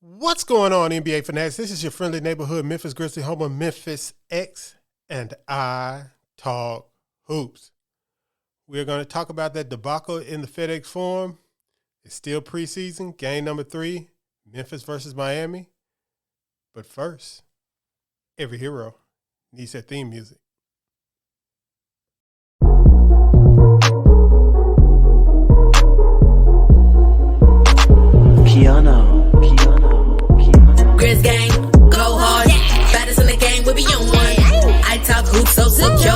What's going on, NBA fanatics? This is your friendly neighborhood Memphis Grizzlies, home of Memphis X, and I talk hoops. We're going to talk about that debacle in the FedExForum. It's still preseason, game number 3, Memphis versus Miami. But first, every hero needs their theme music. Grizz gang, go hard. Baddest in the game, we be on one. I talk hoops, so secure.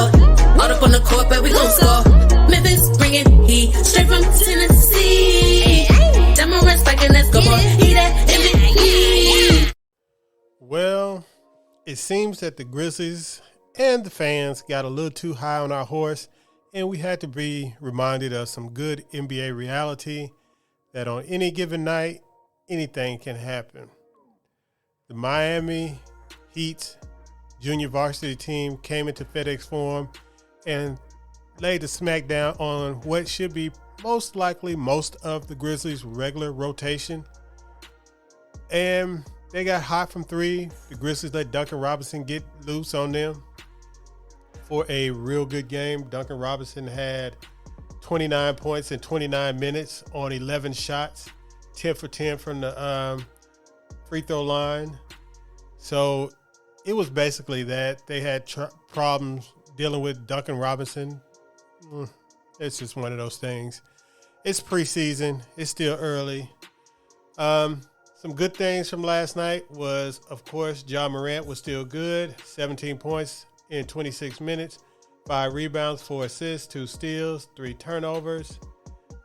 All up on the court, but we gon' score. Memphis bringing heat straight from Tennessee. Demo respecting, let's go for he that MVP. Well, it seems that the Grizzlies and the fans got a little too high on our horse, and we had to be reminded of some good NBA reality that on any given night, anything can happen. The Miami Heat junior varsity team came into FedExForum and laid the smackdown on what should be most likely most of the Grizzlies' regular rotation. And they got hot from 3. The Grizzlies let Duncan Robinson get loose on them for a real good game. Duncan Robinson had 29 points in 29 minutes on 11 shots, 10 for 10 from the free throw line. So it was basically that. They had problems dealing with Duncan Robinson. It's just one of those things. It's preseason. It's still early. Some good things from last night was, of course, Ja Morant was still good. 17 points in 26 minutes, 5 rebounds, 4 assists, 2 steals, 3 turnovers.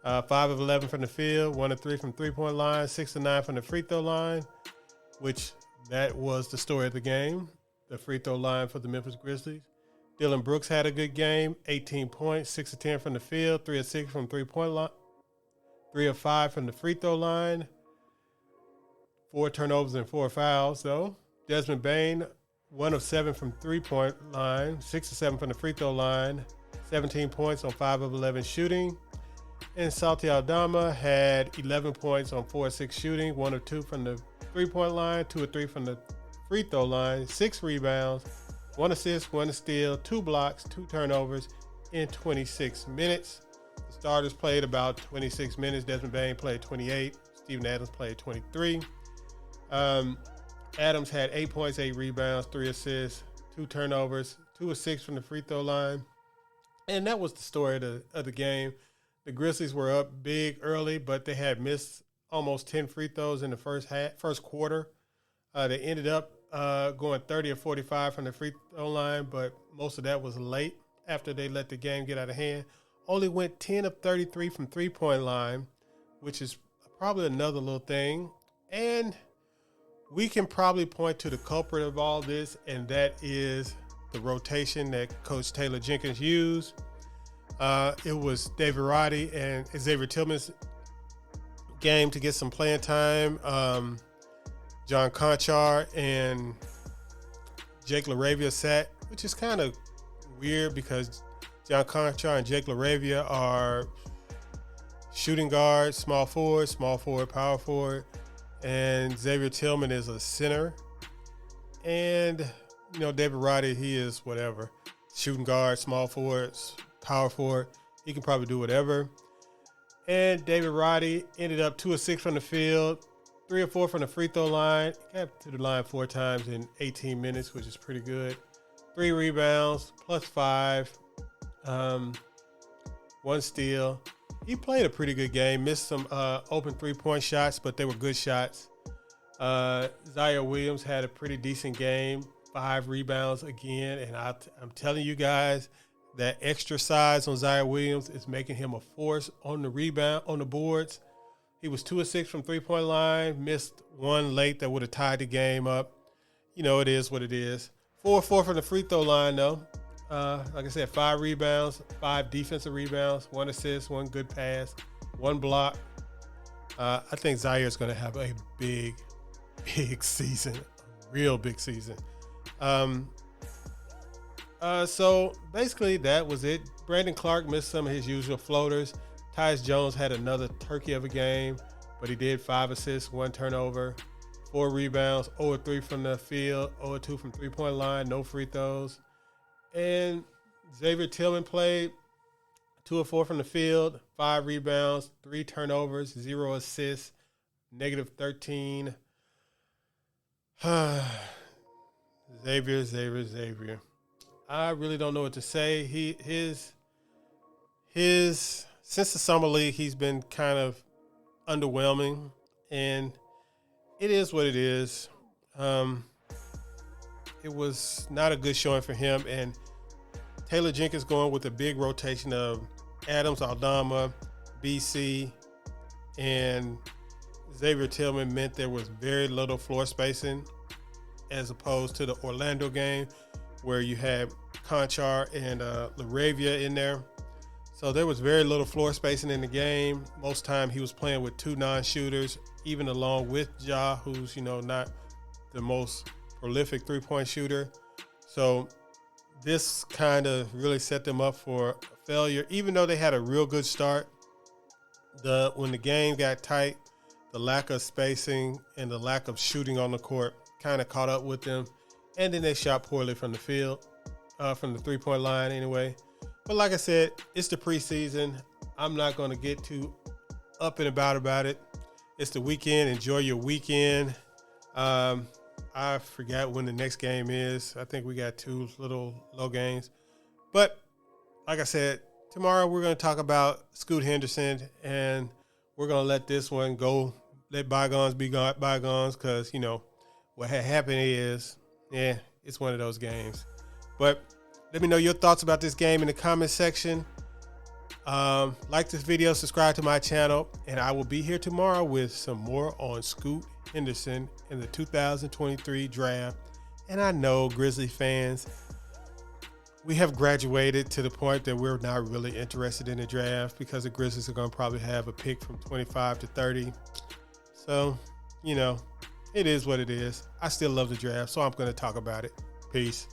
5 of 11 from the field, 1 of 3 from three-point line, 6 of 9 from the free throw line, which that was the story of the game, the free throw line for the Memphis Grizzlies. Dylan Brooks had a good game, 18 points, 6 of 10 from the field, 3 of 6 from three-point line, 3 of 5 from the free throw line, 4 turnovers and 4 fouls, though. Desmond Bane, 1 of 7 from three-point line, 6 of 7 from the free throw line, 17 points on 5 of 11 shooting. And Santi Aldama had 11 points on 4 of 6 shooting, 1 of 2 from the three-point line, 2 of 3 from the free throw line, 6 rebounds, 1 assist, 1 steal, 2 blocks, 2 turnovers in 26 minutes. The starters played about 26 minutes. Desmond Bane played 28. Steven Adams played 23. Adams had 8 points, 8 rebounds, 3 assists, 2 turnovers, 2 of 6 from the free throw line. And that was the story of the game. The Grizzlies were up big early, but they had missed almost 10 free throws in the first quarter. They ended up going 30 or 45 from the free throw line, but most of that was late after they let the game get out of hand. Only went 10 of 33 from three-point line, which is probably another little thing. And we can probably point to the culprit of all this, and that is the rotation that Coach Taylor Jenkins used. It was David Roddy and Xavier Tillman's game to get some playing time. John Conchar and Jake LaRavia sat, which is kind of weird because John Conchar and Jake LaRavia are shooting guards, small forward, power forward, and Xavier Tillman is a center. And, David Roddy, he is whatever. Shooting guard, small forwards, power forward. He can probably do whatever. And David Roddy ended up 2 of 6 from the field, 3 of 4 from the free throw line. Got to the line 4 times in 18 minutes, which is pretty good. 3 rebounds, plus 5, 1 steal. He played a pretty good game. Missed some open three-point shots, but they were good shots. Ziaire Williams had a pretty decent game, 5 rebounds again. And I'm telling you guys, that extra size on Ziaire Williams is making him a force on the rebound, on the boards. He was 2 of 6 from three-point line, missed 1 late that would have tied the game up. It is what it is. 4 of 4 from the free throw line, though. Like I said, 5 rebounds, 5 defensive rebounds, 1 assist, 1 good pass, 1 block. I think Ziaire is going to have a big season, a real big season. So basically that was it. Brandon Clark missed some of his usual floaters. Tyus Jones had another turkey of a game, but he did 5 assists, 1 turnover, 4 rebounds, 0-3 from the field, 0-2 from three-point line, no free throws. And Ziaire Tillman played 2-4 from the field, 5 rebounds, 3 turnovers, 0 assists, -13. Ziaire. I really don't know what to say. His since the summer league, he's been kind of underwhelming, and it is what it is. It was not a good showing for him, and Taylor Jenkins going with a big rotation of Adams, Aldama, BC, and Ziaire Tillman meant there was very little floor spacing as opposed to the Orlando game where you had Conchar and LaRavia in there. So there was very little floor spacing in the game. Most time he was playing with 2 non-shooters, even along with Ja, who's, not the most prolific three-point shooter. So this kind of really set them up for a failure, even though they had a real good start. When the game got tight, the lack of spacing and the lack of shooting on the court kind of caught up with them. And then they shot poorly from the field, from the three-point line anyway. But like I said, it's the preseason. I'm not going to get too up and about it. It's the weekend. Enjoy your weekend. I forgot when the next game is. I think we got 2 little low games. But like I said, tomorrow we're going to talk about Scoot Henderson, and we're going to let this one go. Let bygones be bygones, because, what had happened is, it's one of those games. But let me know your thoughts about this game in the comment section. Like this video, subscribe to my channel, and I will be here tomorrow with some more on Scoot Henderson in the 2023 draft. And I know, Grizzly fans, we have graduated to the point that we're not really interested in the draft because the Grizzlies are going to probably have a pick from 25 to 30. So, it is what it is. I still love the draft, so I'm going to talk about it. Peace.